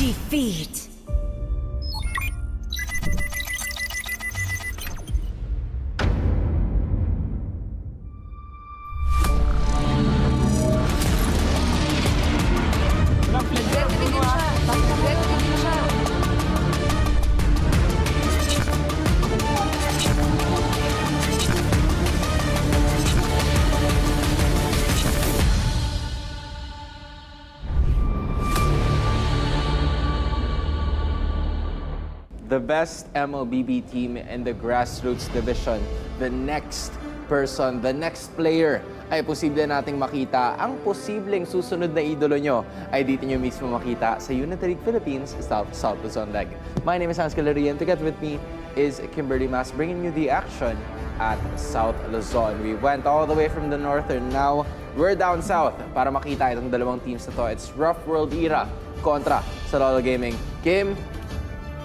Defeat. The best MLBB team in the grassroots division, the next person, the next player ay posible nating makita. Ang posibleng susunod na idolo nyo ay dito nyo mismo makita sa Unity League Philippines South Luzon leg. My name is Hans Callery and together with me is Kimberly Mas bringing you the action at South Luzon. We went all the way from the north and now we're down south para makita itong dalawang teams na to. It's Rough World Era kontra sa Lolo Gaming. Kim,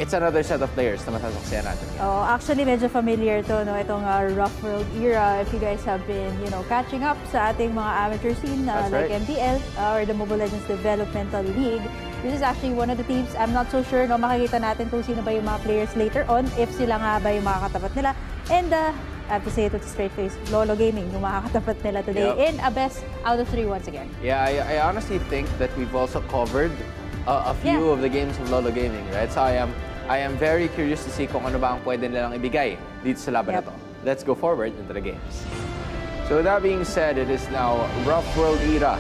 it's another set of players na masasaksiyan natin. Oh, actually, medyo familiar to, no? Itong Rough World Era. If you guys have been, catching up sa ating mga amateur scene, like MDL or the Mobile Legends Developmental League, this is actually one of the teams. I'm not so sure, no? Makikita natin kung sino ba yung mga players later on, if sila nga ba yung makakatapat nila. And I have to say it with a straight face, Lolo Gaming, yung makakatapat nila today in a best out of 3 once again. Yeah, I honestly think that we've also covered a few of the games of Lolo Gaming, right? So I am very curious to see kung ano ba ang pwede nilang ibigay dito sa laban na to. Let's go forward into the games. So with that being said, it is now Rough World Era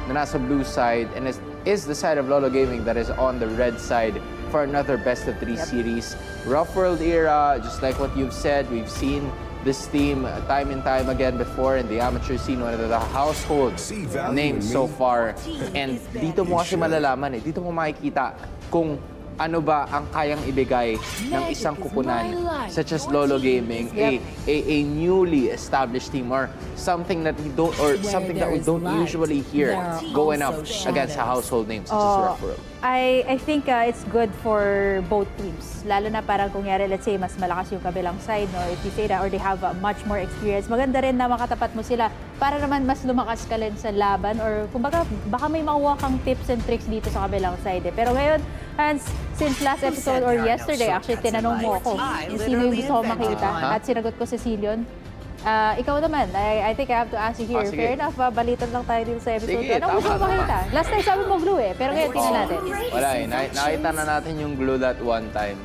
na nasa blue side and is the side of Lolo Gaming that is on the red side for another best of 3 series. Rough World Era, just like what you've said, we've seen this team time and time again before in the amateur scene, one of the household names so far. And dito mo kasi malalaman dito mo makikita kung ano ba ang kayang ibigay ng isang kupunan such as Lolo Gaming, a newly established team or something that we don't usually hear going up against a household name such as Rough World. I think it's good for both teams. Lalo na parang kung yari, let's say, mas malakas yung kabilang side, no? If you say that, or they have much more experience, maganda rin na makatapat mo sila para naman mas lumakas ka rin sa laban or kumbaga, baka may makuha kang tips and tricks dito sa kabilang side. Pero ngayon, Hans, since last episode or yesterday, actually, tinanong mo ako yung sino yung gusto ko makita at sinagot ko si Cilion. Ikaw naman, I think I have to ask you here. Fair enough, balitan lang tayo dito sa episode. Sige, ano gusto mo makita? Last time sabi mo glue pero ngayon tingnan natin. Wala nakita na natin yung glue that one time.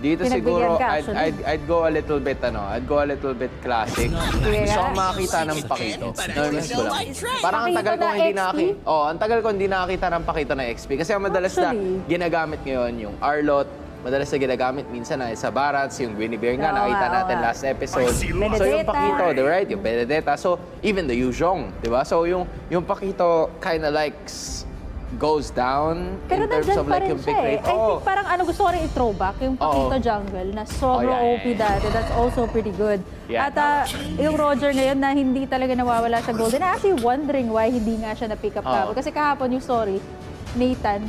Dito siguro, I'd go a little bit, I'd go a little bit classic. Gusto ko makakita ng pakito. Nervous ko lang. Parang ang tagal ko hindi nakakita ng pakito na XP. Kasi ang madalas na ginagamit ngayon yung Arlot, madalas na ginagamit minsan na sa Barats, yung Winnie Bear nga, nakita natin last episode. So yung Pakito, right? Yung Benedetta. So even the Yuzhong, di ba? So yung Pakito kinda goes down in terms of like yung pick rate. I think parang gusto ko rin i-throwback yung Pakito Jungle na sobrang OP dati. That's also pretty good. At yung Roger ngayon na hindi talaga nawawala sa Golden. I'm actually wondering why hindi nga siya na-pick up kahapon. Kasi kahapon yung Nathan,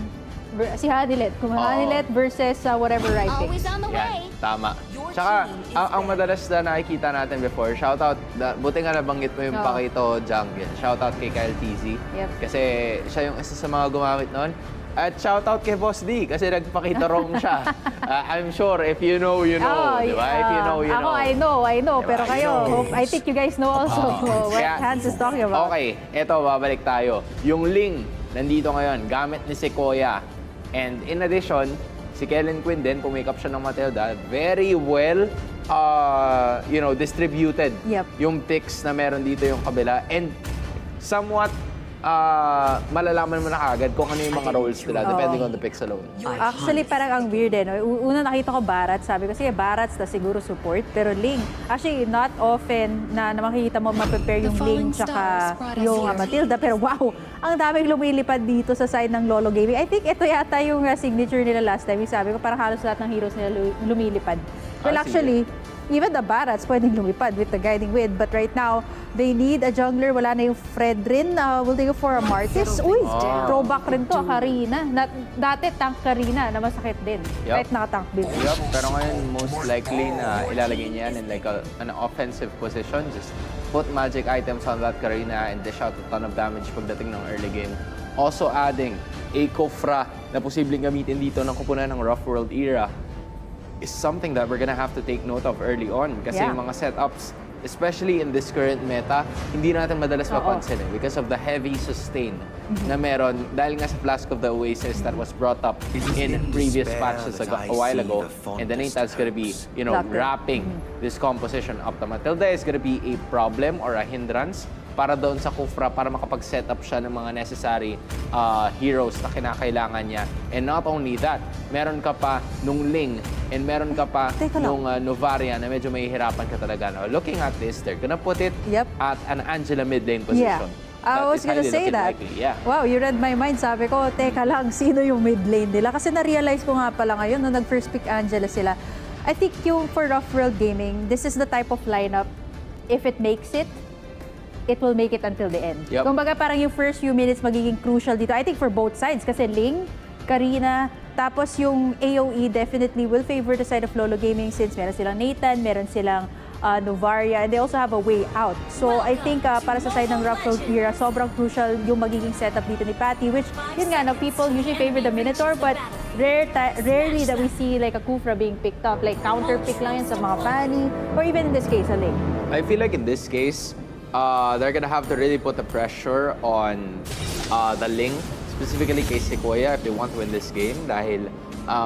si Hanilet, Hanilet versus whatever right picks. Yan, tama. Tsaka, ang madalas na nakikita natin before, shoutout, buti nga nabanggit mo yung Pakito Jungle. Shoutout kay Kyle TZ. Kasi siya yung isa sa mga gumamit noon. At shoutout kay Boss D, kasi nagpakita wrong siya. I'm sure if you know, you know. Diba? If you know, you know. Ako, I know. Diba? Pero kayo, I think you guys know also what Hans is talking about. Okay, eto, babalik tayo. Yung Ling, nandito ngayon, gamit ni Sequoia. And in addition, si Kellen Quinn din, pumikap siya ng Matilda, very well, distributed yung picks na meron dito yung kabila. And somewhat, malalaman mo na kagad kung ano yung mga roles nila, depending on the picks alone. Actually, parang ang weird no? Una nakita ko Barats, sabi ko, sige, Barats na siguro support, pero Ling, actually, not often na makikita mo ma-prepare yung Ling tsaka yung Matilda, pero wow, ang daming lumilipad dito sa side ng Lolo Gaming. I think ito yata yung signature nila last time. Sabi ko, parang halos lahat ng heroes nila lumilipad. Well, actually, even the Barats pwedeng lumipad with the Guiding Wind. But right now, they need a jungler. Wala na yung Fredrin. Will they go for a Martis? Uy, throwback rin to, Karina. Dati tank Karina na masakit din. Kahit nakatank build. Pero ngayon, most likely na ilalagay niya yan in like an offensive position. Just put magic items on that Karina and dish out a ton of damage pagdating ng early game. Also adding a Kofra na posibleng gamitin dito ng kupunan ng Rough World era is something that we're gonna have to take note of early on. Kasi yung mga setups, especially in this current meta, hindi natin madalas mapansin because of the heavy sustain na meron dahil nga sa Flask of the Oasis that was brought up in previous patches a while ago. And the Natal's gonna be, wrapping this composition up. The Matilda is gonna be a problem or a hindrance para doon sa Kufra para makapag-set up siya ng mga necessary heroes na kinakailangan niya. And not only that, meron ka pa nung Ling and meron ka pa nung Novaria na medyo mahihirapan ka talaga. Now, looking at this, they're gonna put it at an Angela mid lane position. I was gonna say that. Wow, you read my mind. Sabi ko, teka lang, sino yung mid lane nila? Kasi na-realize ko nga pala ngayon nung nag-first pick Angela sila. I think yung for Rough World Gaming, this is the type of lineup, if it makes it, it will make it until the end. Kumbaga parang yung first few minutes magiging crucial dito. I think for both sides kasi Ling, Karina, tapos yung AOE definitely will favor the side of Lolo Gaming since meron silang Nathan, meron silang Novaria, and they also have a way out. So I think para sa side ng Rough World era, sobrang crucial yung magiging setup dito ni Patty, which yun nga, no, people usually favor the Minotaur, but rarely that we see like a Kufra being picked up. Like counter pick lang yan sa mga Fanny, or even in this case, a Ling. I feel like in this case, they're gonna have to really put the pressure on the Ling, specifically kay Sequoia, if they want to win this game dahil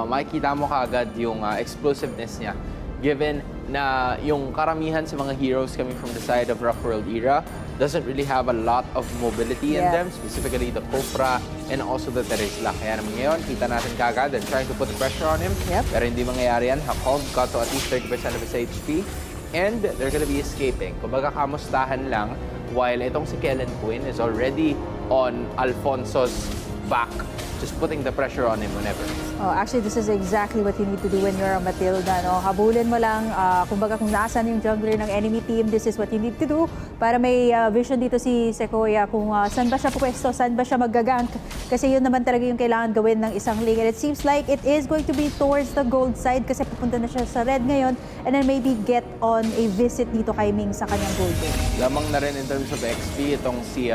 makikita mo kaagad yung explosiveness niya. Given na yung karamihan sa mga heroes coming from the side of Rough World era doesn't really have a lot of mobility in them, specifically the Kufra and also the Teresla. Kaya naman ngayon, kita natin kaagad and trying to put the pressure on him. Pero hindi mangyayari yan. Hakog got to at least 30% of his HP. And they're gonna be escaping. Kumbaga, kamustahan lang while itong si Kellen Quinn is already on Alfonso's back, just putting the pressure on him whenever. Oh, actually, this is exactly what you need to do when you're a Matilda. No? Habulin mo lang, kumbaga kung nasan yung jungler ng enemy team, this is what you need to do para may vision dito si Sequoia kung saan ba siya pupwesto, saan ba siya maggagank. Kasi yun naman talaga yung kailangan gawin ng isang Ling. And it seems like it is going to be towards the gold side kasi pupunta na siya sa red ngayon and then maybe get on a visit dito kay Ming sa kanyang gold lane. Lamang na rin in terms of XP itong si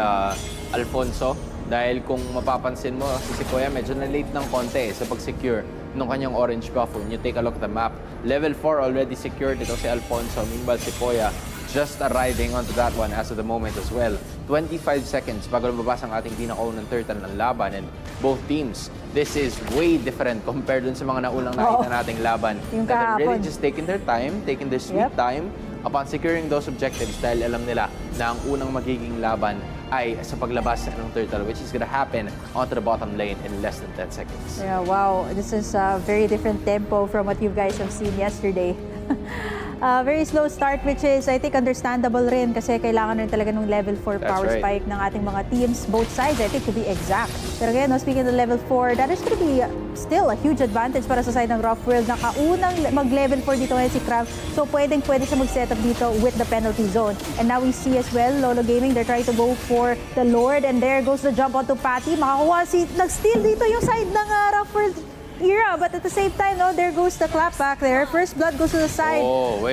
Alfonso. Dahil kung mapapansin mo, si Sequoia medyo na-late ng konti sa pag-secure ng kanyang orange buff. When you take a look at the map, level 4 already secured ito si Alfonso. Meanwhile, Sequoia just arriving onto that one as of the moment as well. 25 seconds bago lumabas ang ating pinakaunang turtle ng laban. And both teams, this is way different compared dun sa mga naunang nakita nating laban. They're really just taking their time, taking their sweet time upon securing those objectives dahil alam nila na ang unang magiging laban ay sa paglabas ng turtle, which is gonna happen onto the bottom lane in less than 10 seconds. Yeah, wow. This is a very different tempo from what you guys have seen yesterday. Very slow start, which is, I think, understandable rin kasi kailangan rin talaga ng level 4 power spike ng ating mga teams, both sides, I think, to be exact. Pero again, no, speaking of the level 4, that is going to be still a huge advantage para sa side ng Rough World. Nakaunang mag-level 4 dito ngayon si Krav, so pwede siya mag-setup dito with the penalty zone. And now we see as well, Lolo Gaming, they're trying to go for the Lord, and there goes the jump onto Patty. Makakuha nag-steal dito yung side ng Rough World era, but at the same time, no, there goes the clap back there. First blood goes to the side,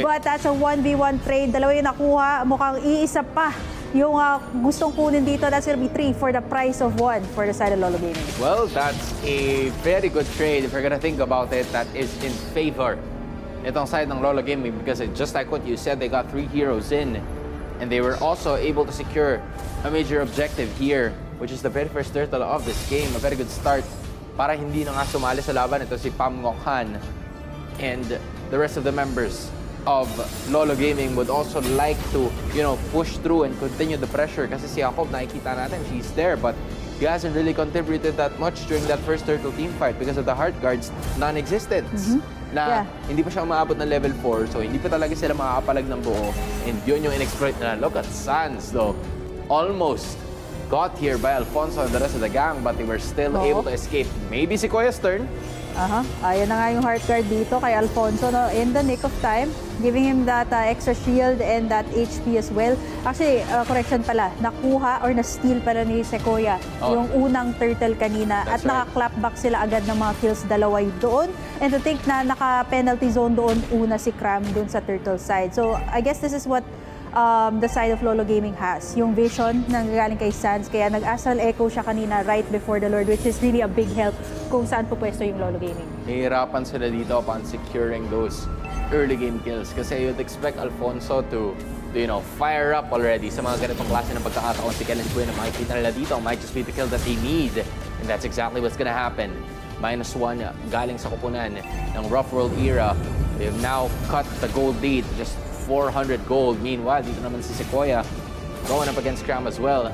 but that's a 1v1 trade. Dalawa yung nakuha, mukhang iisa pa yung gustong kunin dito. That's gonna be 3 for the price of 1 for the side of Lolo Gaming. Well, that's a very good trade if we're gonna think about it. That is in favor itong side ng Lolo Gaming because just like what you said, they got 3 heroes in and they were also able to secure a major objective here, which is the very first turtle of this game. A very good start para hindi na nga sumali sa laban. Ito si Pam Ngokhan and the rest of the members of Lolo Gaming would also like to, push through and continue the pressure kasi si Jacob, nakikita natin, she's there, but he hasn't really contributed that much during that first turtle team fight because of the heart guards non-existent. Hindi pa siya umaabot ng level 4, so hindi pa talaga sila makakapalag ng buo. And yun yung in-exploit na. Look at Sans though, almost got here by Alfonso and the rest of the gang, but they were still able to escape. Maybe si Koya's turn. Ayan na nga yung heart guard dito kay Alfonso, no, in the nick of time, giving him that extra shield and that HP as well. Actually, correction pala, nakuha or na-steal pala ni Sequoia yung unang turtle kanina at naka-clapback sila agad ng mga kills, dalawa doon. And to think na naka-penalty zone doon una si Cram doon sa turtle side. So, I guess this is what the side of Lolo Gaming has. Yung vision na galing kay Sans, kaya nag-astral echo siya kanina right before the Lord, which is really a big help kung saan pupwesto yung Lolo Gaming. Nahihirapan sila dito upon securing those early game kills kasi you'd expect Alfonso to fire up already sa mga ganitong klase ng pagkakataon. Si Kenneth Bueno, makikita nila dito, might just be the kill that they need. And that's exactly what's gonna happen. -1 galing sa kupunan ng Rough World era. They have now cut the gold lead to just 400 gold. Meanwhile, dito naman si Sequoia going up against Cram as well.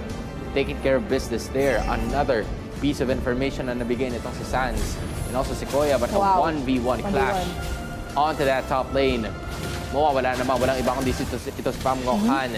Taking care of business there. Another piece of information na nabigay nitong si Sans and also Sequoia, but a 1v1 clash onto that top lane. Wala naman, walang ibang kundi ito si Pam Ngok Han.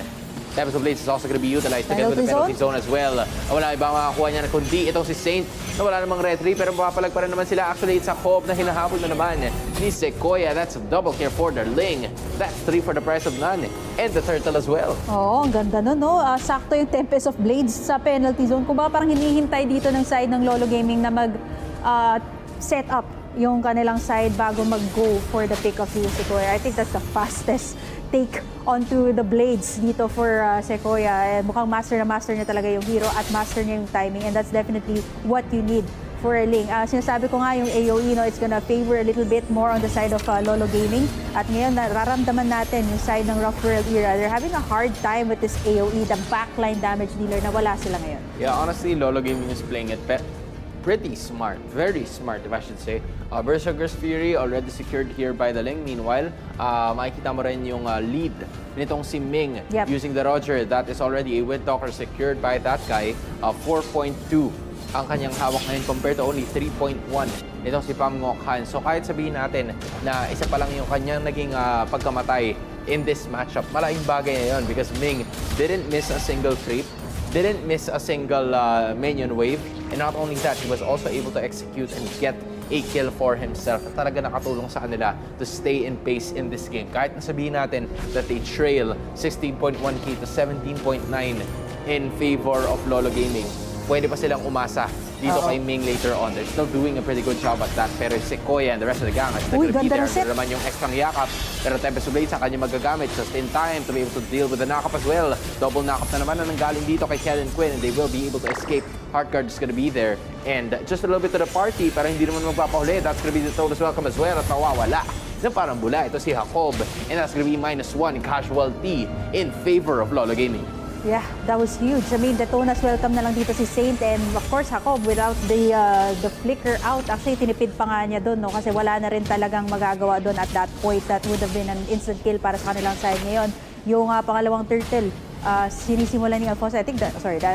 Tempest of Blades is also going to be utilized together with the penalty zone as well. Wala ibang makakuha niya na kundi itong si Saint na wala namang red 3 pero mapapalag pa rin naman sila. Actually, it's a hope na hinahabol na naman ni Sequoia. That's a double kill for their Ling. That's 3 for the price of none. And the turtle as well. Oo, ang ganda nun, no? Sakto yung Tempest of Blades sa penalty zone. Kung baka parang hinihintay dito ng side ng Lolo Gaming na mag-set up yung kanilang side bago mag-go for the pick of Sequoia. I think that's the fastest take onto the blades dito for Sequoia. Mukhang master niya talaga yung hero at master niya yung timing, and that's definitely what you need for a Ling. Sinasabi ko nga yung AOE, it's gonna favor a little bit more on the side of Lolo Gaming. At ngayon, nararamdaman natin yung side ng Rough World era. They're having a hard time with this AOE, the backline damage dealer na wala sila ngayon. Yeah, honestly, Lolo Gaming is playing it pretty smart, very smart if I should say. Berserker's Fury already secured here by the Ling. Meanwhile, makikita mo rin yung lead nitong si Ming using the Roger. That is already a Wind Talker secured by that guy. 4.2 ang kanyang hawak ngayon compared to only 3.1 nitong si Pam Ngok Han. So kahit sabihin natin na isa pa lang yung kanyang naging pagkamatay in this matchup, malaking bagay na yun because Ming didn't miss a single creep, didn't miss a single minion wave, and not only that, he was also able to execute and get a kill for himself. Talaga nakatulong sa kanila to stay in pace in this game. Kahit nasabihin natin that they trail 16.1k to 17.9 in favor of Lolo Gaming, pwede pa silang umasa dito kay Ming later on. They're still doing a pretty good job at that. Pero Sequoia and the rest of the gang are still going to be there. Meron naman yung extra yakap. Pero Tempest of Blades ang kanya magagamit just in time to be able to deal with the knock-up as well. Double knock-up na naman na nanggaling dito kay Kellen Quinn, and they will be able to escape. Heartguard is going to be there. And just a little bit to the party, para hindi naman magpapahuli. That's going to be the total welcome as well. At nawawala na parang bula. Ito si Jacob. And that's going to be -1 casualty in favor of Lolo Gaming. Yeah, that was huge. I mean, Detona's welcome na lang dito si Saint, and of course, Jacob, without the flicker out, actually tinipid pa nga niya doon, no? Kasi wala na rin talagang magagawa doon at that point. That would have been an instant kill para sa kanilang side ngayon. Yung pangalawang turtle, sinisimulan ni Alfonso. I think that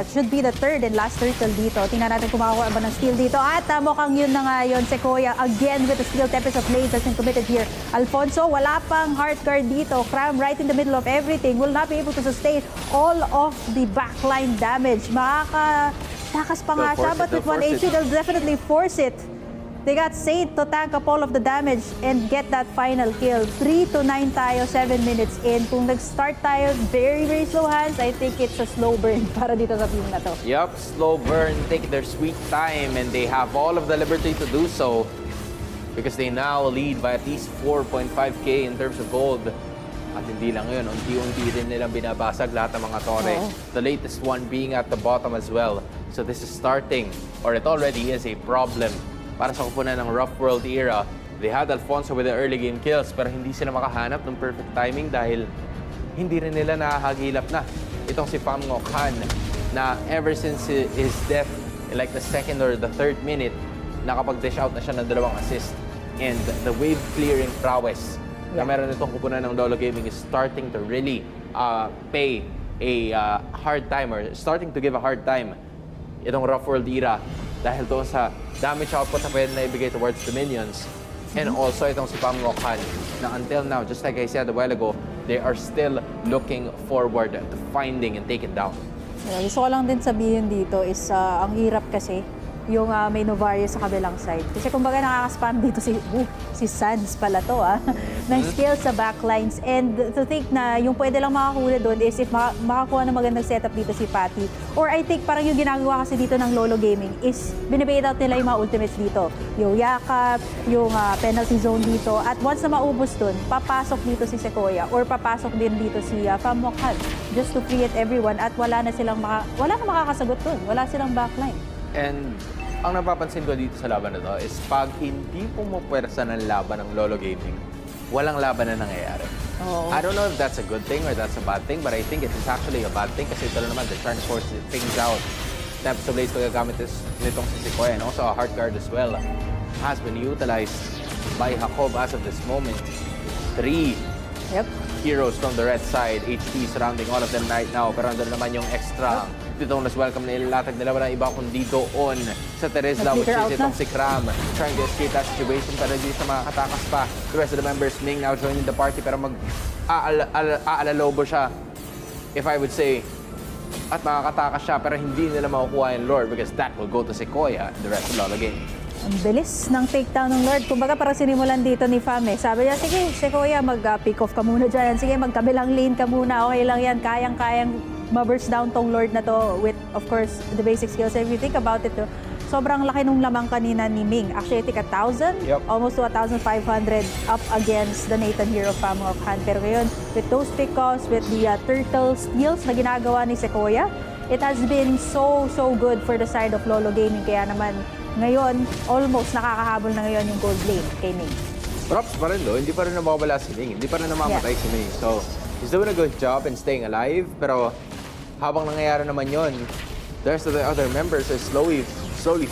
should be the third and last turtle dito. Tingnan natin kung makakuha ba ng steal dito. At mukhang yun na nga yun. Sequoia again with the steal. Tempest of Blades has been committed here. Alfonso, wala pang heart guard dito. Cram right in the middle of everything. Will not be able to sustain all of the backline damage. Makakatakas pa nga siya, but with 1 HP, they'll definitely force it. They got Saint to tank up all of the damage and get that final kill. 3-9 tayo, 7 minutes in. Kung nag-start tayo, very slow hands, I think it's a slow burn para dito sa team na to. Yup, slow burn, take their sweet time, and they have all of the liberty to do so because they now lead by at least 4.5k in terms of gold. At hindi lang yun, unti-unti din nilang binabasag lahat ng mga tore. The latest one being at the bottom as well. So this is starting, or it already is a problem para sa kupunan ng Rough World era. They had Alfonso with the early game kills, pero hindi sila makahanap ng perfect timing dahil hindi rin nila nakahagilap na itong si Pam Ngok Han na ever since his death in like the second or the third minute, nakapag-dish out na siya ng 2 assist. And the wave clearing prowess na meron itong kupunan ng Lolo Gaming is starting to really pay a hard time, or starting to give a hard time itong Rough World era dahil doon sa damage output na pwede na ibigay towards the minions. And also itong si Pam Ngok Han na until now, just like I said a while ago, they are still looking forward to finding and take it down. Gusto ko lang din sabihin dito is ang hirap kasi yung may Novario sa kabilang side. Kasi kumbaga nakaka-spam dito si Sans pala to ng skills sa backlines. And to think na yung pwede lang makakahuli doon is if makakuha ng magandang setup dito si Patty. Or I think parang yung ginagawa kasi dito ng Lolo Gaming is binibait out nila yung mga ultimates dito. Yung yakap, yung penalty zone dito. At once na maubos doon, papasok dito si Sequoia or papasok din dito si Famokhan just to free it everyone at wala na makakasagot doon. Wala silang backline. And ang napapansin ko dito sa laban na to is pag hindi pumupwersa ng laban ng Lolo Gaming, walang laban na nangyayari. Oh. I don't know if that's a good thing or that's a bad thing, but I think it is actually a bad thing kasi ito naman, they're trying to force things out. Tempest of Blaze pagkagamit nitong si Sequoia and also a heart guard as well has been utilized by Jacob as of this moment. 3 heroes from the red side, HP surrounding all of them right now, pero andun naman yung extra ditong welcome na ilalatag nila wala iba kundi doon sa Teresla, which is itong si Kram trying to escape that situation pero hindi siya makakatakas pa. The rest of the members Ming now joining the party pero aalalobo siya, if I would say, at makakatakas siya pero hindi nila makukuha yung Lord because that will go to Sequoia and the rest of Lolo Game. Ang bilis ng takedown ng Lord. Kumbaga parang sinimulan dito ni Fame. Sabi niya, sige, Sequoia, mag-pick off ka muna dyan. Sige, magkabilang lane ka muna. Okay lang yan. Kayang-kayang ma-burst down tong Lord na to with, of course, the basic skills. If you think about it, sobrang laki nung lamang kanina ni Ming. Actually, I think 1,000, almost to 1,500 up against the Nathan Hero Famokhan. Pero ngayon, with those pick-offs, with the turtle steals na ginagawa ni Sequoia, it has been so good for the side of Lolo Gaming. Kaya naman, ngayon, almost nakakahabol na ngayon yung gold lane kay Ming. Props pa rin hindi pa rin nabawala si Ming. Hindi pa rin namamatay si Ming. So, he's doing a good job in staying alive. Pero habang nangyayari naman yon, the rest of the other members are slowly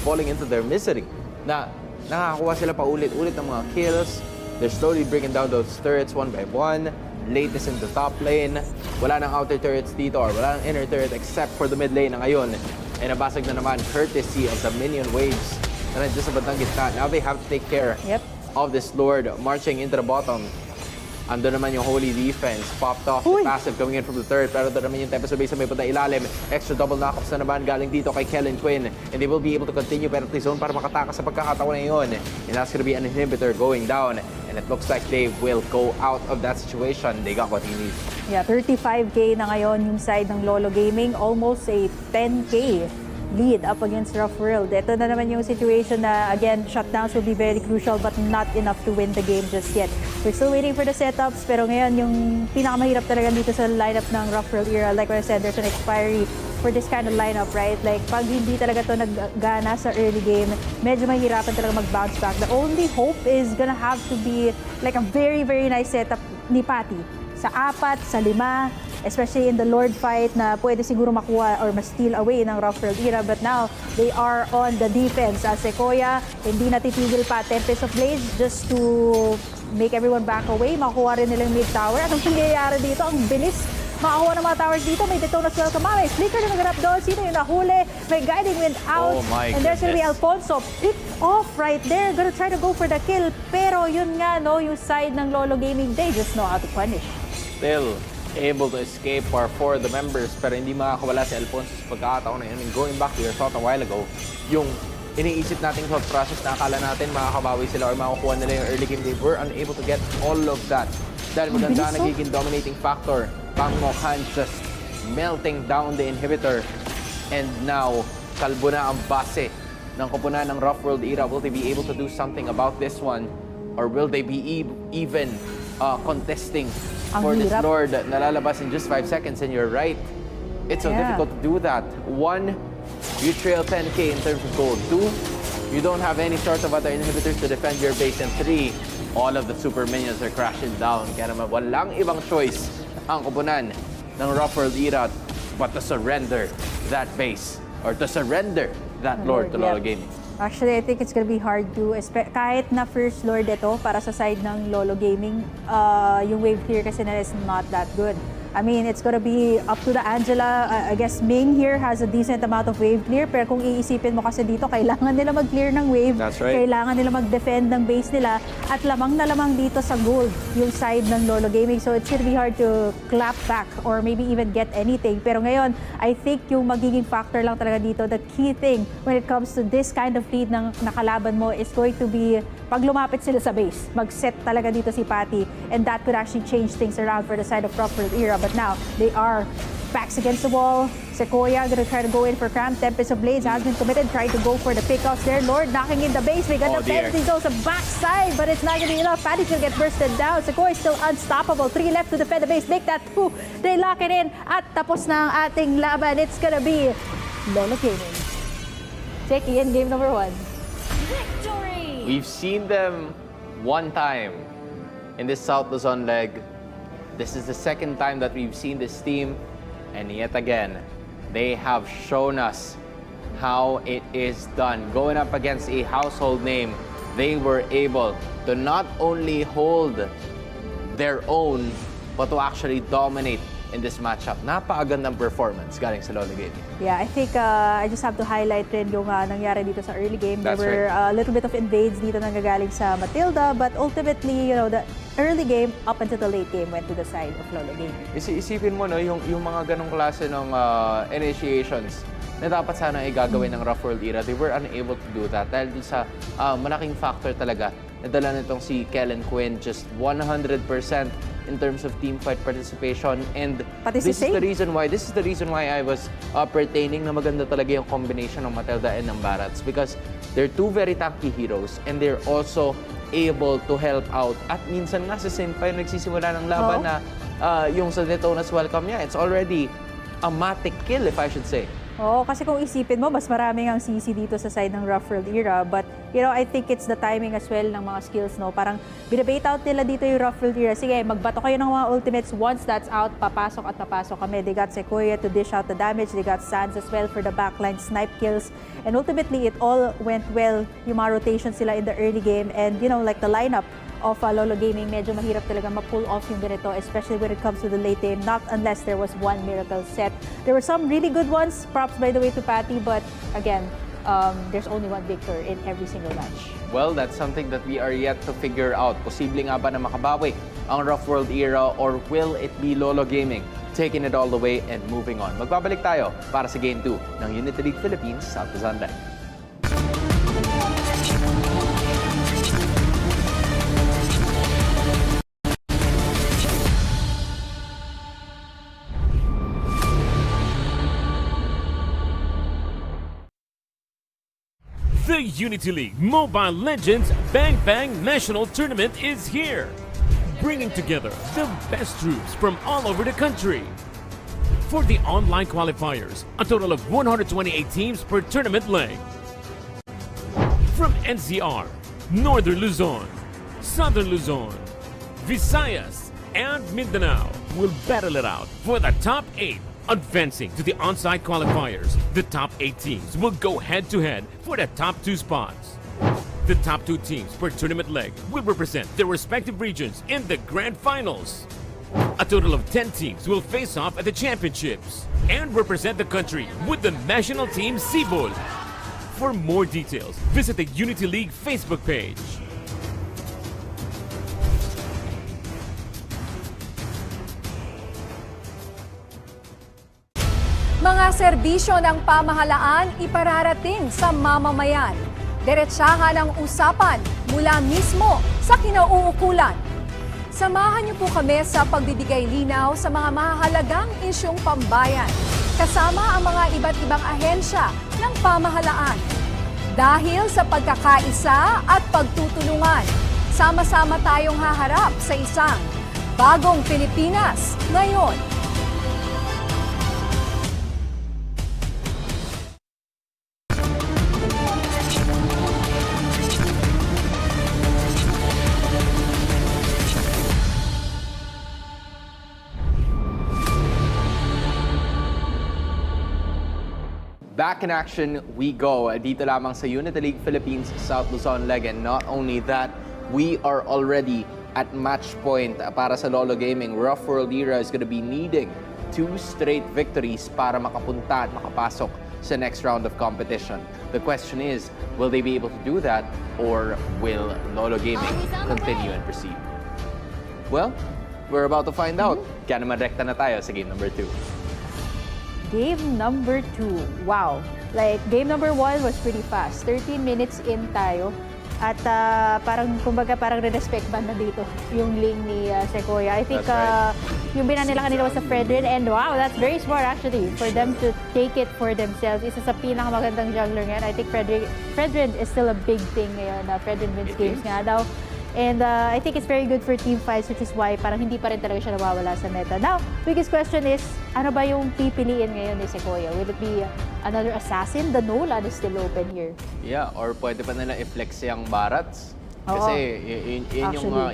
falling into their misery. Na nakakakuha sila pa ulit-ulit ng mga kills. They're slowly breaking down those turrets one by one. Latest in the top lane. Wala nang outer turrets dito or wala nang inner turret except for the mid lane na ngayon. And nabasag na naman courtesy of the minion waves na nandiyan sa bandang gitna. Now they have to take care of this Lord marching into the bottom. Ando naman yung holy defense. Popped off the passive coming in from the third. Pero doon naman yung Tempest of Blaze na may punta ilalim. Extra double knockups na naman galing dito kay Kellen Twin. And they will be able to continue penalty zone para makatakas sa pagkakataon na yun. And that's gonna be an inhibitor going down. And it looks like they will go out of that situation. They got what he needs. Yeah, 35K na ngayon yung side ng Lolo Gaming. Almost a 10K lead up against Rough World. Ito na naman yung situation na, again, shutdowns will be very crucial but not enough to win the game just yet. We're still waiting for the setups, pero ngayon yung pinakamahirap talaga dito sa lineup ng Rough World era. Like what I said, there's an expiry for this kind of lineup, right? Like, pag hindi talaga to naggana sa early game, medyo mahirapan talaga mag-bounce back. The only hope is gonna have to be like a very nice setup ni Patty. Sa 4, sa 5, especially in the Lord fight na pwede siguro makuha or ma-steal away ng Rough World era. But now, they are on the defense. Sequoia, hindi natitigil pa. Tempest of Blaze just to make everyone back away. Makuha rin nilang mid tower. Anong nangyayari dito? Ang bilis. Makakuha ng mga towers dito. May Detonas welcome. May flicker na naganap doon. Sino yung nahuli? May guiding wind out. Oh my and there's gonna be goodness. Alfonso picked off right there. Gonna try to go for the kill. Pero yun nga, no, yung side ng Lolo Gaming, they just know how to punish. Still able to escape for 4 of the members pero hindi makakawala si Alfonso sa pagkakataon na yun. And going back to your thought a while ago, yung iniisip nating thought process na akala natin makakabawi sila or makakuha nila yung early game, they were unable to get all of that. Dahil maganda nagiging dominating factor. Famokhan just melting down the inhibitor. And now, kalbo na ang base ng koponan ng Rough World era. Will they be able to do something about this one? Or will they be even contesting for this Lord na lalabas in just 5 seconds? And you're right. It's so difficult to do that. 1, you trail 10K in terms of gold. 2, you don't have any sort of other inhibitors to defend your base. And 3, all of the super minions are crashing down. Kaya naman walang ibang choice ang koponan ng Rough World era but to surrender that base or to surrender that Lord to Lolo Gaming. Actually, I think it's gonna be hard to, kahit na first Lord ito para sa side ng Lolo Gaming, yung wave clear kasi na is not that good. I mean, it's gonna be up to the Angela. I guess Ming here has a decent amount of wave clear. Pero kung iisipin mo kasi dito, kailangan nila mag-clear ng wave. That's right. Kailangan nila mag-defend ng base nila. At lamang na lamang dito sa gold yung side ng Lolo Gaming. So it's gonna be hard to clap back or maybe even get anything. Pero ngayon, I think yung magiging factor lang talaga dito, the key thing when it comes to this kind of lead ng nakalaban mo is going to be pag lumapit sila sa base, mag-set talaga dito si Patty, and that could actually change things around for the side of Crawford Era. But now, they are backs against the wall. Sequoia gonna try to go in for Cram. Tempest of Blades has been committed, trying to go for the pickoffs there. Lord knocking in the base. We got the Penalty Zone sa backside, but it's not gonna be enough. Patty will get bursted down. Sequoia still unstoppable. 3 left to defend the base. Make that 2. They lock it in. At tapos na ang ating laban. It's gonna be Lolo Gaming taking in game number 1. Victory! We've seen them one time in this South Luzon leg. This is the second time that we've seen this team, and yet again, they have shown us how it is done. Going up against a household name, they were able to not only hold their own, but to actually dominate in this matchup. Napakagandang performance galing sa Lolo Gaming. Yeah, I think I just have to highlight rin yung nangyari dito sa early game. There That's were right. a little bit of invades dito nanggagaling sa Matilda, but ultimately, you know, the early game up until the late game went to the side of Lolo Gaming. Isipin mo, no, yung mga ganong klase ng initiations na dapat sana ay gagawin ng Rough World Era, they were unable to do that dahil dun sa malaking factor talaga na dala nitong si Kellen Quinn, just 100% in terms of team fight participation, and this is the reason why I was pertaining na maganda talaga yung combination ng Matilda and ng Barats, because they're two very tanky heroes and they're also able to help out. At minsan nga sa same time nagsisimula ng laban na yung sa Detona's welcome niya, it's already a matic kill, if I should say. Oo, kasi kung isipin mo, mas maraming ang CC dito sa side ng Rough World Era. But, you know, I think it's the timing as well ng mga skills, no? Parang binabait out nila dito yung Rough World Era. Sige, magbato kayo ng mga ultimates. Once that's out, papasok at papasok kami. They got Sequoia to dish out the damage. They got Sands as well for the backline snipe kills. And ultimately, it all went well. Yung mga rotations sila in the early game. And, you know, like the lineup of Lolo Gaming, medyo mahirap talaga ma-pull off yung ganito, especially when it comes to the late game, not unless there was one miracle set. There were some really good ones, props by the way to Patty, but again, there's only one victor in every single match. Well, that's something that we are yet to figure out. Posible nga ba na makabawi ang Rough World Era, or will it be Lolo Gaming taking it all the way and moving on? Magbabalik tayo para sa Game 2 ng Unity League Philippines South Luzon Leg. The Unity League Mobile Legends Bang Bang National Tournament is here, bringing together the best troops from all over the country. For the online qualifiers, a total of 128 teams per tournament leg. From NCR, Northern Luzon, Southern Luzon, Visayas, and Mindanao will battle it out for the top 8. Advancing to the on-site qualifiers, the top 8 teams will go head-to-head for the top 2 spots. The top 2 teams per tournament leg will represent their respective regions in the grand finals. A total of 10 teams will face off at the championships and represent the country with the national team Sibol. For more details, visit the Unity League Facebook page. Mga serbisyo ng pamahalaan ipararating sa mamamayan. Diretsahan ang usapan mula mismo sa kinauukulan. Samahan niyo po kami sa pagbibigay linaw sa mga mahalagang isyong pambayan, kasama ang mga iba't ibang ahensya ng pamahalaan. Dahil sa pagkakaisa at pagtutulungan, sama-sama tayong haharap sa isang bagong Pilipinas ngayon. Back in action we go. Dito lamang sa Unity League Philippines South Luzon Leg, and not only that, we are already at match point para sa Lolo Gaming. Rough World Era is gonna be needing 2 straight victories para makapunta at makapasok sa next round of competition. The question is, will they be able to do that, or will Lolo Gaming continue and proceed? Well, we're about to find out. Kaya naman rekta na tayo sa game number 2. Game number 2. Wow. Like, game number 1 was pretty fast. 13 minutes in tayo. At parang, kumbaga, parang re-respect ba na dito yung lane ni Sequoia. I think yung binan nila kanila was sa Fredrin, and wow, that's very smart actually for them to take it for themselves. Isa sa pinakamagandang jungler ngayon. I think Fredrin is still a big thing ngayon. Fredrin wins games nga daw. And I think it's very good for team fights, which is why parang hindi pa rin talaga siya nawawala sa meta. Now, biggest question is, ano ba yung pipiliin ngayon ni Sequoia? Will it be another assassin? The Nolan is still open here. Yeah, or pwede pa nila i-flex yung Barats. Kasi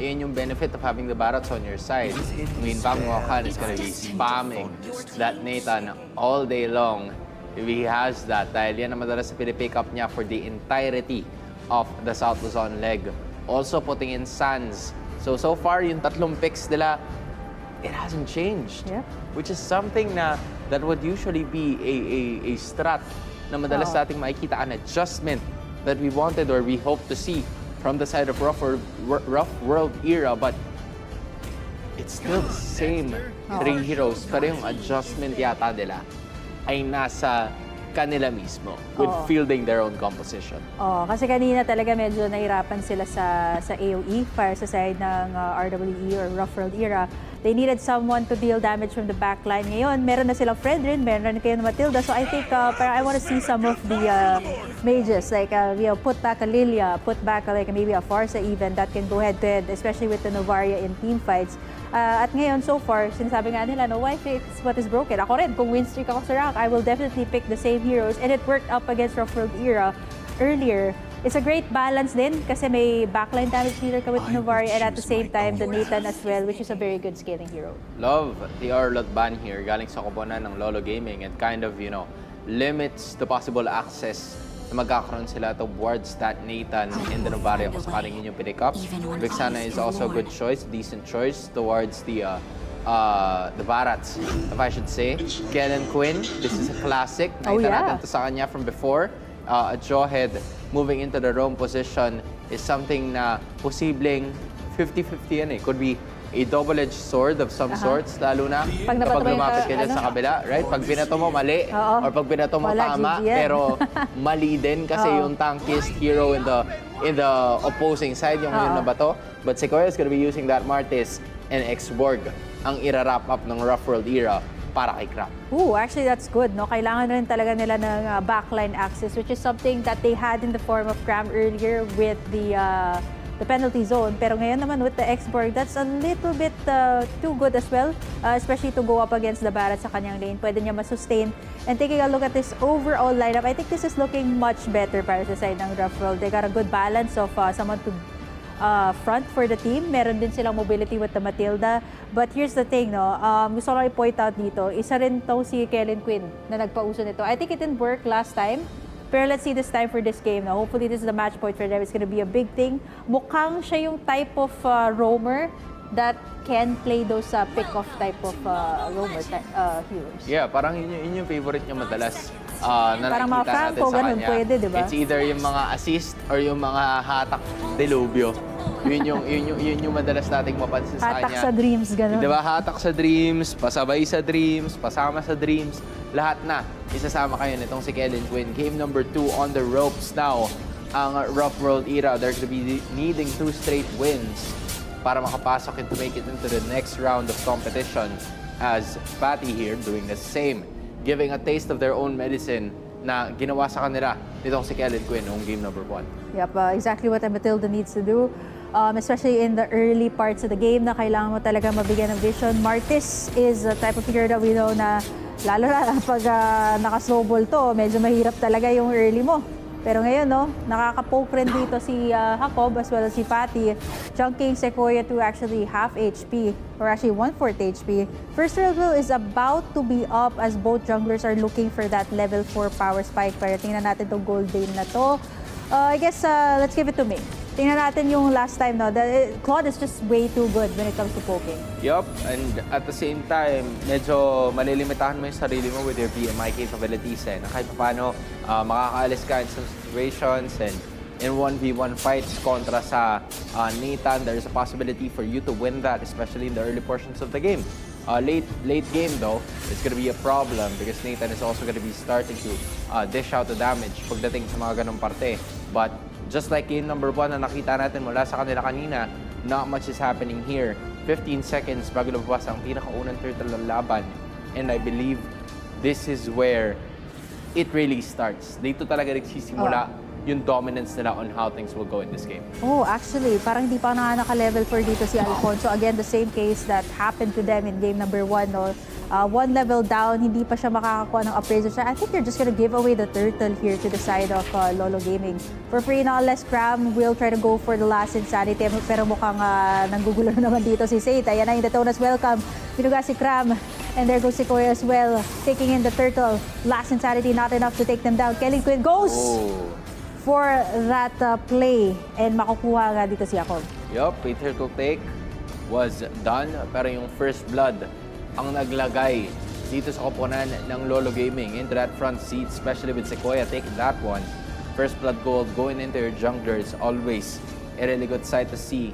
yun yung benefit of having the Barats on your side. I mean, Bagong is gonna be spamming that Nathan all day long. If he has that, dahil yan ang madalas na pinipick up niya for the entirety of the South Luzon leg. Also putting in Sans. So far, yung 3 picks nila, it hasn't changed. Yep. Which is something that would usually be a strat na madalas nating makikita an adjustment that we wanted or we hope to see from the side of Rough World Era, but it's still the same 3 heroes. Pero yung adjustment yata nila ay nasa kanila mismo with fielding their own composition. Kasi kanina talaga medyo nahirapan sila sa AoE para sa side ng RWE or Rough World Era. They needed someone to deal damage from the backline. Ngayon, meron na silang Fredrin, meron na kayo na Matilda. So I think I want to see some of the mages, like put back a Lilia, put back like maybe a Farsa even that can go head-to-head, especially with the Novaria in team fights. At ngayon, so far, sinasabi nga nila, no, why fix what is broken? Ako rin, kung win streak ako sa rank, I will definitely pick the same heroes. And it worked up against Rough World Era earlier. It's a great balance din kasi may backline damage dealer ka with Novaria and at the same time, the Nathan as well, which is a very good scaling hero. Love the Ulat Bayan here, galing sa koponan ng Lolo Gaming, and kind of, limits the possible access na magkakaroon sila towards that Nathan in the Novaria kung sakaling yun yung pick up. Vixana is also a good choice, decent choice towards the Barats, if I should say. Kellen Quinn, this is a classic. Nakita natin to sa kanya from before. A Jawhead moving into the roam position is something na posibleng 50-50 yan eh. Could be a double-edged sword of some sorts, lalo na Pag kapag lumapit ka dyan sa kabila, right? Pag binato mo, mali. Or pag binato mo, tama. Pero mali din kasi yung tankiest hero in the opposing side, yung yun na bato. But Sequoia is gonna be using that Martis and X-Borg ang ira-wrap up ng Rough World Era para kay Crap. Actually, that's good, no? Kailangan rin talaga nila ng backline access, which is something that they had in the form of Cram earlier with the penalty zone. Pero ngayon naman with the X-Borg, that's a little bit too good as well, especially to go up against the Barrett sa kanyang lane. Pwede niya masustain. And taking a look at this overall lineup, I think this is looking much better para sa side ng Rough World. They got a good balance of someone to front for the team. Meron din silang mobility with the Matilda. But here's the thing, no? Gusto ko lang i-point out dito, isa rin to si Kellen Quinn na nagpauso nito. I think it didn't work last time. Pero let's see this time for this game. Now, hopefully, this is the match point for them. It's gonna be a big thing. Mukhang siya yung type of roamer that can play those pick-off type of roamer heroes. Yeah, parang yun yung favorite niya madalas na parang mga nakikita natin Franco, sa ganun kanya. pwede, di ba? It's either yung mga assist or yung mga hatak delubyo. Yun yung madalas nating mapansin sa kanya. Hatak sa dreams, ganun. Diba? Hatak sa dreams, pasabay sa dreams, pasama sa dreams, lahat na. Isasama kayo nitong si Kellen Quinn. Game number 2 on the ropes now. Ang Rough World Era, they're going to be needing 2 straight wins para makapasok and to make it into the next round of competition, as Patty here doing the same, giving a taste of their own medicine na ginawa sa kanila nitong si Kellen Quinn noong game number 1. Yep, exactly what Matilda needs to do. Especially in the early parts of the game na kailangan mo talaga mabigyan ng vision. Martis is a type of hero that we know na lalo na pag naka-snowball to, medyo mahirap talaga yung early mo. Pero ngayon, no, nakaka-poke rin dito si Jacob as well as si Patty, chunking Sequoia to actually half HP, or actually 1/4 HP. First level is about to be up as both junglers are looking for that level 4 power spike. Pero tingnan natin itong gold vein na to. I guess, let's give it to Ming. tingnan natin yung last time, no? Claude is just way too good when it comes to poking. Yup, and at the same time, medyo malilimitahan mo yung sarili mo with your BMI capabilities na kahit paano makakaalis ka in some situations and in 1v1 fights kontra sa Nathan, there's a possibility for you to win that, especially in the early portions of the game. Late game though, it's gonna be a problem because Nathan is also gonna be starting to dish out the damage pagdating sa mga ganong parte. But just like game number 1 na nakita natin mula sa kanila kanina, not much is happening here. 15 seconds bago lumabas ang pinakaunang turtle ng laban. And I believe this is where it really starts. Dito talaga nagsisimula yung dominance nila on how things will go in this game. Oh, actually, parang hindi pa naka-level 4 dito si Alfonso. Again, the same case that happened to them in game number 1. No? One level down, hindi pa siya makakakuha ng appraisal siya. I think they're just gonna give away the turtle here to the side of Lolo Gaming. For free knowledge, Cram will try to go for the last insanity. Pero mukhang nanggugulo naman dito si Saint. Ayan na yung Detonas welcome. Pinuga si Cram. And there goes si Koya as well, taking in the turtle. Last insanity, not enough to take them down. Kelly Quinn goes for that play. And makukuha nga dito si Jacob. Yup, a turtle take was done. Pero yung first blood ang naglagay dito sa koponan ng Lolo Gaming into that front seat, especially with Sequoia taking that one. First blood gold going into your jungler is always a really good sight to see.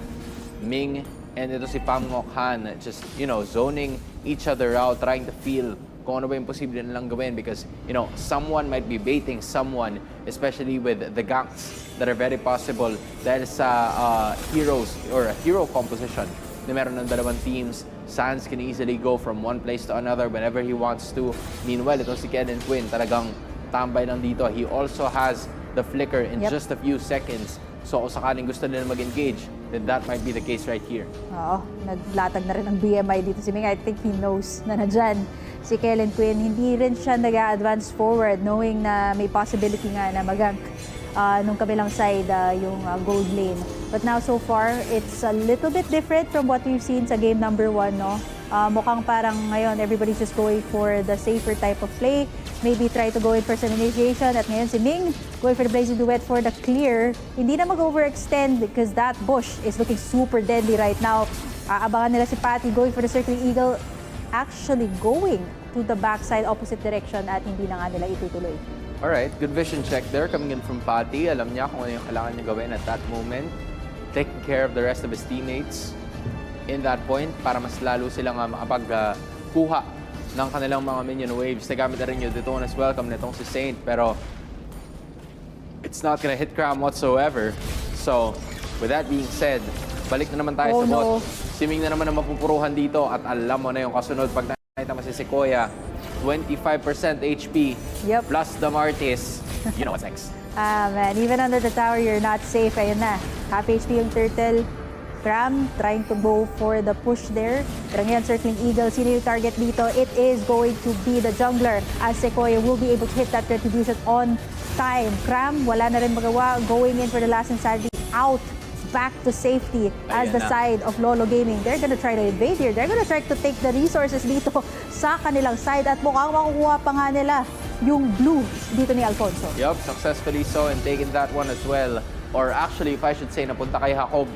Ming and ito si Pam Ngoc Han just, zoning each other out, trying to feel kung ano ba yung posible nilang gawin because, someone might be baiting someone, especially with the ganks that are very possible dahil sa heroes or a hero composition na meron ng dalawang teams. Sans can easily go from one place to another whenever he wants to. Meanwhile, ito si Kellen Quinn, talagang tambay lang dito. He also has the flicker in just a few seconds. So kung sakaling gusto nila mag-engage, then that might be the case right here. Oo, naglatag na rin ang BMI dito si Ming. I think he knows na nandyan si Kellen Quinn. Hindi rin siya nag-advance forward knowing na may possibility nga na mag-gank nung kabilang side yung gold lane. But now so far, it's a little bit different from what we've seen sa game number 1, no? Mukhang parang ngayon, everybody's just going for the safer type of play. Maybe try to go in for some initiation. At ngayon si Ming going for the blazing duet for the clear. Hindi na mag-overextend because that bush is looking super deadly right now. Aabangan nila si Patty going for the circling eagle. Actually going to the backside opposite direction at hindi na nga nila itutuloy. Alright, good vision check there coming in from Patty. Alam niya kung ano yung kailangan niya gawin at that moment. Taking care of the rest of his teammates in that point para mas lalo silang makapagkuha ng kanilang mga minion waves. Nagamit na rin yung Detonas welcome nitong si Saint pero it's not gonna hit Cram whatsoever. So, with that being said, balik na naman tayo sa bot. Si Ming na naman ang mapupuruhan dito at alam mo na yung kasunod pag nakita mo si Sequoia. 25% HP plus the Martis. You know what's next. Man, even under the tower, you're not safe. Ayun na, half HP yung turtle. Cram trying to go for the push there. Pero ngayon, circling eagle, sino yung target dito? It is going to be the jungler as Sequoia will be able to hit that retribution on time. Cram, wala na rin magawa. Going in for the last insanity. Out. Back to safety as the side of Lolo Gaming. They're gonna try to invade here. They're gonna try to take the resources dito sa kanilang side at mukhang makukuha pa nga nila yung blue dito ni Alfonso. Yup, successfully so and taken that one as well. Or actually, if I should say, napunta kay Jacob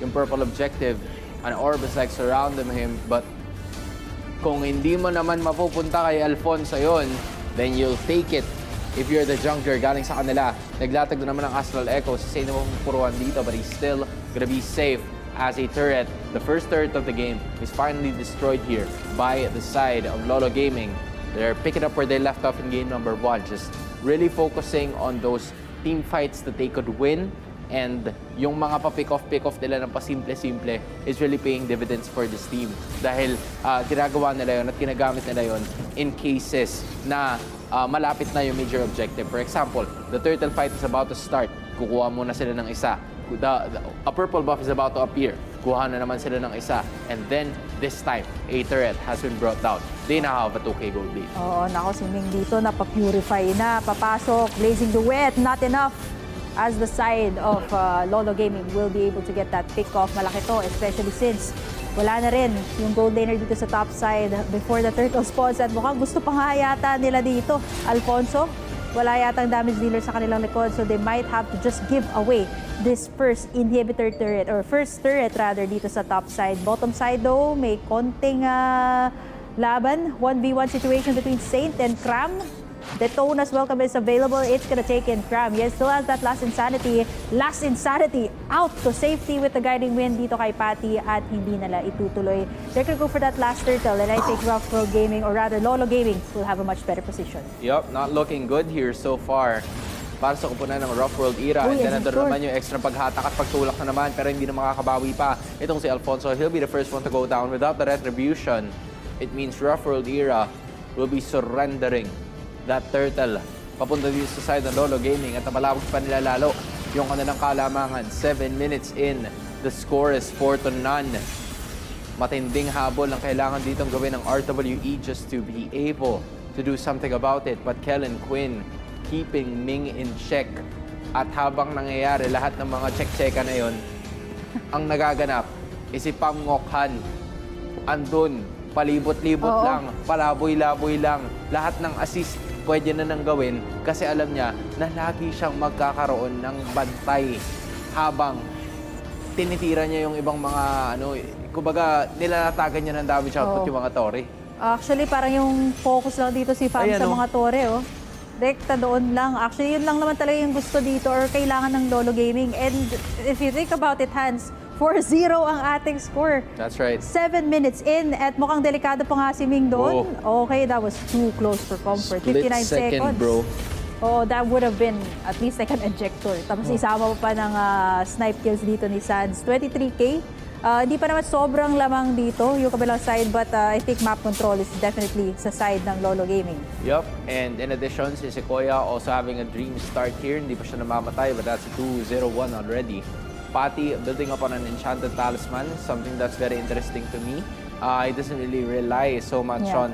yung purple objective. An orb is like surrounding him. But kung hindi mo naman mapupunta kay Alfonso yon, then you'll take it. If you're the jungler galing sa kanila, naglatag na naman ang Astral Echo sa sino mong puruan dito but he's still gonna be safe as a turret. The first turret of the game is finally destroyed here by the side of Lolo Gaming. They're picking up where they left off in game number 1, just really focusing on those team fights that they could win and yung mga pa-pick off nila ng pasimple-simple is really paying dividends for this team dahil ginagawa nila yun at ginagamit nila yun in cases na malapit na yung major objective. For example, the turtle fight is about to start. Kukuha muna sila ng isa. A purple buff is about to appear. Kuha na naman sila ng isa. And then, this time, a turret has been brought down. They now have a 2K gold lead. Oo, nako si Ming dito, napapurify na. Papasok, blazing duet, not enough. As the side of Lolo Gaming will be able to get that pick-off. Malaki to, especially since wala na rin yung gold laner dito sa top side before the turtle spawns at mukhang gusto pa nga yata nila dito. Alfonso, wala yatang damage dealer sa kanilang likod, so they might have to just give away this first inhibitor turret, or first turret rather, dito sa top side. Bottom side though, may konting laban, 1v1 situation between Saint and Cram. Detona's welcome is available. It's gonna take in Cram. Yes, still has that last insanity. Last insanity out to safety with the guiding wind dito kay Patty, at hindi nila itutuloy. They're gonna go for that last turtle, and I think Rough World Gaming, or rather Lolo Gaming, will have a much better position. Yup, not looking good here so far. Para sa kupunan ng Rough World era. And then nandun naman yung extra paghatak at pagtulak na naman, pero hindi na makakabawi pa. Itong si Alfonso, he'll be the first one to go down without the retribution. It means Rough World era will be surrendering that turtle papunta dito sa side ng Lolo Gaming, at napalawag pa nila lalo yung kanilang kalamangan. 7 minutes in, the score is 4-0. Matinding habol ang kailangan ditong gawin ng RWE just to be able to do something about it. But Kellen Quinn keeping Ming in check. At habang nangyayari lahat ng mga check-checka na yon, ang nagaganap is si Pam Ngokhan andun, palibot-libot lang, palaboy-laboy lang. Lahat ng assist pwede na nang gawin kasi alam niya na lagi siyang magkakaroon ng bantay habang tinitira niya yung ibang mga kumbaga nilalatagan niya ng damage output yung mga tore. Actually, parang yung focus lang dito si Fam sa mga tore, Rekta doon lang. Actually, yun lang naman talaga yung gusto dito or kailangan ng Lolo Gaming. And if you think about it, Hans, 4-0 ang ating score. That's right. 7 minutes in at mukhang delikado pa nga si Ming doon. Okay, that was too close for comfort. Split 59 second, seconds. bro. Oh, that would have been at least like an ejector. Tapos isama pa ng snipe kills dito ni Sands. 23K. Hindi pa naman sobrang lamang dito yung kabilang side, but I think map control is definitely sa side ng Lolo Gaming. Yup, and in addition, si Sequoia also having a dream start here. Hindi pa siya namamatay, but that's 2-0-1 already. Patty building up on an enchanted talisman, something that's very interesting to me. He doesn't really rely so much on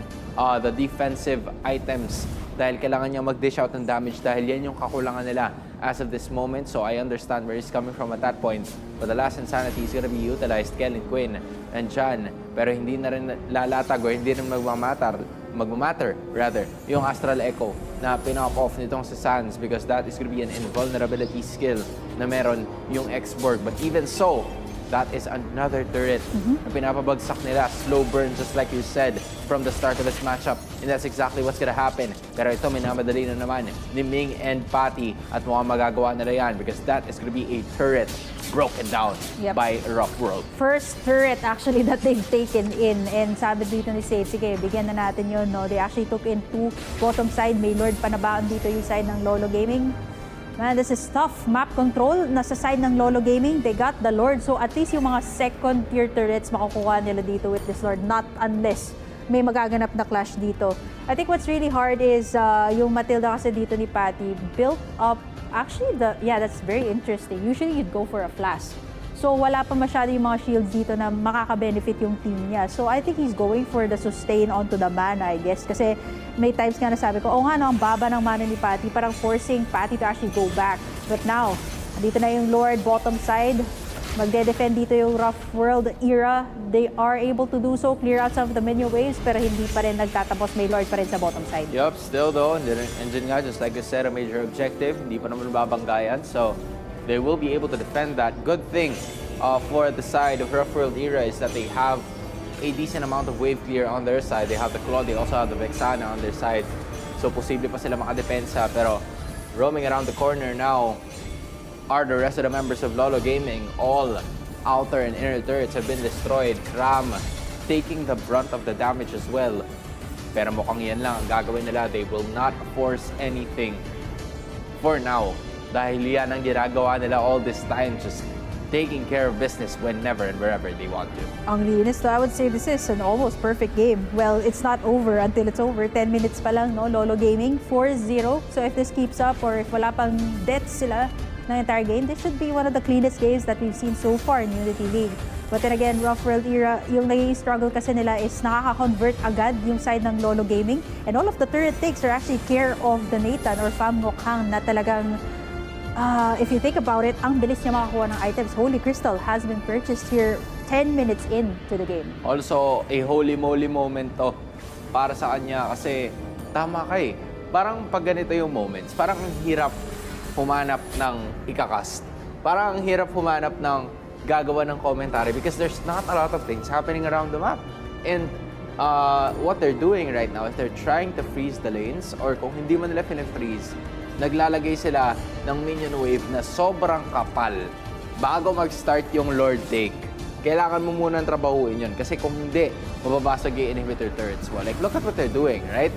the defensive items dahil kailangan niya mag-dish out ng damage dahil yan yung kakulangan nila as of this moment. So I understand where he's coming from at that point. But the last insanity is gonna be utilized, Kellen Quinn and John. Pero hindi na rin lalatag o hindi rin magmamatter rather, yung Astral Echo na pinop off nitong sa Sands because that is gonna be an invulnerability skill na meron yung X-Borg. But even so, that is another turret na pinapabagsak nila. Slow burn, just like you said, from the start of this matchup. And that's exactly what's gonna happen. Pero ito, minamadali na naman ni Ming and Patty at mukhang magagawa nila yan because that is gonna be a turret broken down by Rough World. First turret actually that they've taken in, and sabi dito ni Save, sige, bigyan na natin yun, no? They actually took in 2 bottom side. May Lord pa na baon dito yung side ng Lolo Gaming. Man, this is tough. Map control, nasa side ng Lolo Gaming. They got the Lord. So at least yung mga second tier turrets makukuha nila dito with this Lord. Not unless may magaganap na clash dito. I think what's really hard is yung Matilda kasi dito ni Patty built up. Actually, that's very interesting. Usually you'd go for a flash. So wala pa masyado yung mga shields dito na makaka-benefit yung team niya. So I think he's going for the sustain onto the mana, I guess. Kasi may times nga na sabi ko, ang baba ng mana ni Patty, parang forcing Patty to actually go back. But now, dito na yung Lord bottom side. Magde-defend dito yung Rough World era. They are able to do so, clear out some of the minion waves, pero hindi pa rin nagtatapos. May Lord pa rin sa bottom side. Yup, still though, and then nga, just like you said, a major objective. Hindi pa naman babanggayan. So, they will be able to defend that. Good thing for the side of Rough World era is that they have a decent amount of wave clear on their side. They have the Claw, they also have the Vexana on their side. So, posible pa sila makadepensa. Pero, roaming around the corner now are the rest of the members of Lolo Gaming. All outer and inner turrets have been destroyed. Cram taking the brunt of the damage as well. Pero mukhang yan lang ang gagawin nila. They will not force anything for now. Dahil yan ang ginagawa nila all this time. Just taking care of business whenever and wherever they want to. Ang linis to. I would say this is an almost perfect game. Well, it's not over until it's over. 10 minutes pa lang, no? Lolo Gaming, 4-0. So if this keeps up or if wala pang deaths sila ng entire game, this should be one of the cleanest games that we've seen so far in Unity League. But then again, Rough World era, yung naging struggle kasi nila is nakaka-convert agad yung side ng Lolo Gaming. And all of the turret takes are actually care of the Nathan or Pham Ngoc-Hang na talagang if you think about it, ang bilis niya makakuha ng items. Holy Crystal has been purchased here 10 minutes into the game. Also, a holy moly moment to para sa kanya kasi tama kay parang pag ganito yung moments, parang ang hirap humanap ng ikakast. Parang ang hirap humanap ng gagawa ng commentary because there's not a lot of things happening around the map. And what they're doing right now is they're trying to freeze the lanes, or kung hindi man nila freeze, naglalagay sila ng minion wave na sobrang kapal bago mag-start yung Lord Take. Kailangan mo munang trabahuin yun. Kasi kung hindi, mababasag yung inhibitor turrets mo. Like, look at what they're doing, right?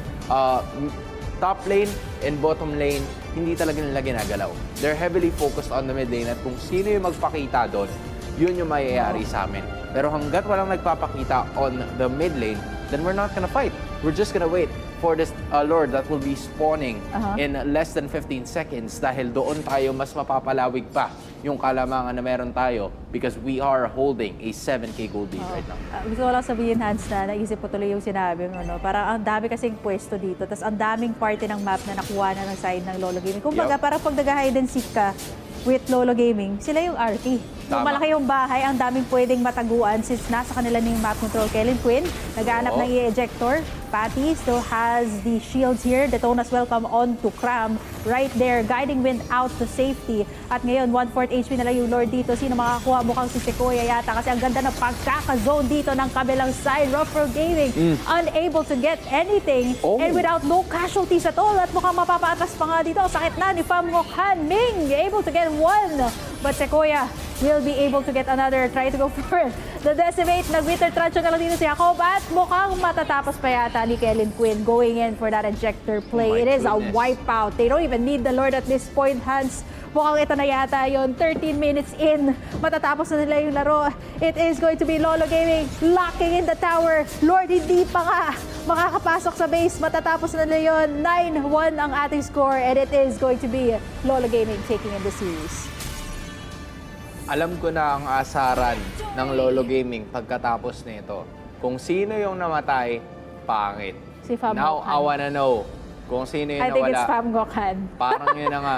Top lane and bottom lane, hindi talaga nila ginagalaw. They're heavily focused on the mid lane at kung sino yung magpakita doon, yun yung mayayari sa amin. Pero hanggat walang nagpapakita on the mid lane, then we're not gonna fight. We're just gonna wait for this Lord that will be spawning in less than 15 seconds dahil doon tayo mas mapapalawig pa yung kalamangan na meron tayo because we are holding a 7K gold lead right now. Gusto ko lang sabihin, Hans, na naisip ko tuloy yung sinabi mo, no? Parang ang dami kasing pwesto dito, tapos ang daming parte ng map na nakuha na ng side ng Lolo Gaming. Kumbaga, parang pag nag-hide and seek ka with Lolo Gaming, sila yung RT. Yung malaki yung bahay, ang daming pwedeng mataguan since nasa kanila na yung map control. Kellen Quinn, nag-aanap ng e-ejector. Patty still has the shields here. Detona's welcome on to Cram. Right there, guiding wind out to safety. At ngayon, 1/4 HP na lang yung Lord dito. Sino makakakuha? Mukhang si Sequoia yata kasi ang ganda ng pagkaka-zone dito ng kabilang side. Rough Gaming, unable to get anything and without no casualties at all. At mukhang mapapaatas pa nga dito. Sakit na ni Pham Ngoc Han Ming, able to get one. But Sequoia will be able to get another. Try to go for it. The Decimate, nag-Winter Truncheon na lang dito si Jacob at mukhang matatapos pa yata ni Kellen Quinn going in for that ejector play. It is a wipeout. They don't even need the Lord at this point, Hans. Mukhang ito na yata yon 13 minutes in. Matatapos na nila yung laro. It is going to be Lolo Gaming locking in the tower. Lord, hindi pa nga makakapasok sa base. Matatapos na nila yon 9-1 ang ating score and it is going to be Lolo Gaming taking in the series. Alam ko na ang asaran ng Lolo Gaming pagkatapos nito. Kung sino yung namatay, pangit. Si Pham Now, Ngoc Han. I wanna know kung sino yung I think it's nawala. Pham Ngoc Han. Parang yun na nga.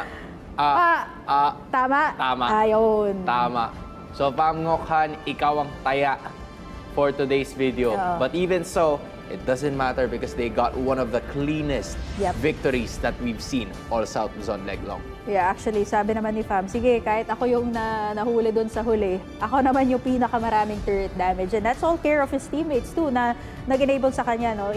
Tama? Tama. Ayun. Tama. So, Pham Ngoc Han, ikaw ang taya for today's video. But even so, it doesn't matter because they got one of the cleanest victories that we've seen all South Luzon leg long. Yeah, actually, sabi naman ni Pham, sige, kahit ako yung nahuli doon sa huli, ako naman yung pinakamaraming turret damage. And that's all care of his teammates too, na nag-enable sa kanya, no?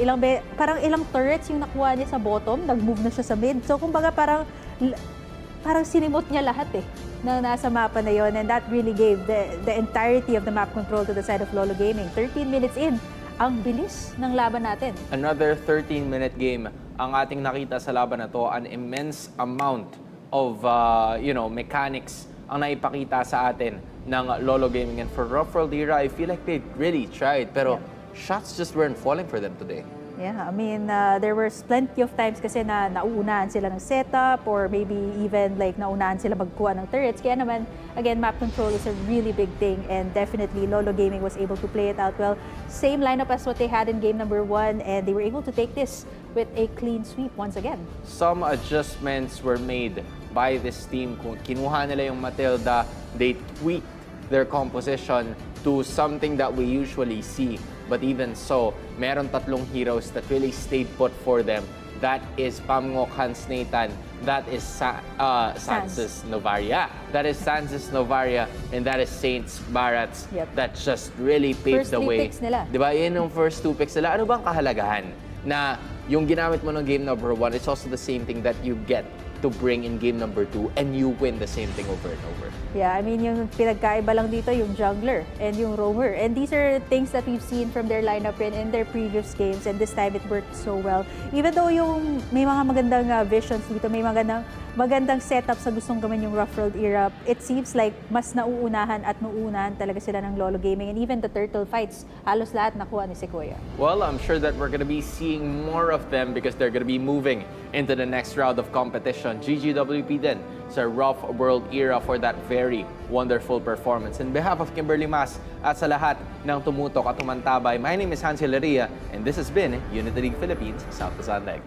Parang ilang turrets yung nakuha niya sa bottom, nag-move na siya sa mid. So, kumbaga parang sinimot niya lahat na nasa mapa na yon, and that really gave the entirety of the map control to the side of Lolo Gaming. 13 minutes in, ang bilis ng laban natin. Another 13-minute game ang ating nakita sa laban na to. An immense amount of mechanics ang naipakita sa atin ng Lolo Gaming. And for Rough World Era, I feel like they really tried. Pero shots just weren't falling for them today. Yeah, I mean, there were plenty of times kasi na nauunahan sila ng setup or maybe even like nauunahan sila magkuha ng turrets. Kaya naman, again, map control is a really big thing and definitely Lolo Gaming was able to play it out well. Same lineup as what they had in game number 1 and they were able to take this with a clean sweep once again. Some adjustments were made by this team. Kung kinuha nila yung Matilda, they tweaked their composition to something that we usually see. But even so, meron tatlong heroes that really stayed put for them. That is Pham Ngoc Han's Nathan, that is Sansa's Novaria, that is Sansa's Novaria, and that is Saints Barats that just really paved the way. First 3 picks nila. Diba? Yan yung first 2 picks nila. Ano bang kahalagahan na yung ginamit mo ng game number 1, it's also the same thing that you get to bring in game number 2 and you win the same thing over and over. Yeah, I mean, yung pinagkaiba lang dito yung jungler and yung roamer. And these are things that we've seen from their lineup in their previous games and this time it worked so well. Even though yung may mga magandang visions dito, may magandang setup sa gustong gawin yung Rough World Era, it seems like mas nauunahan talaga sila ng Lolo Gaming. And even the turtle fights, halos lahat nakuha ni Sequoia. Well, I'm sure that we're going to be seeing more of them because they're going to be moving into the next round of competition. GGWP din sa Rough World Era for that very wonderful performance. In behalf of Kimberly Mas at sa lahat ng tumutok at tumantabay, my name is Hans Hilaria and this has been Unity League Philippines South Luzon Leg.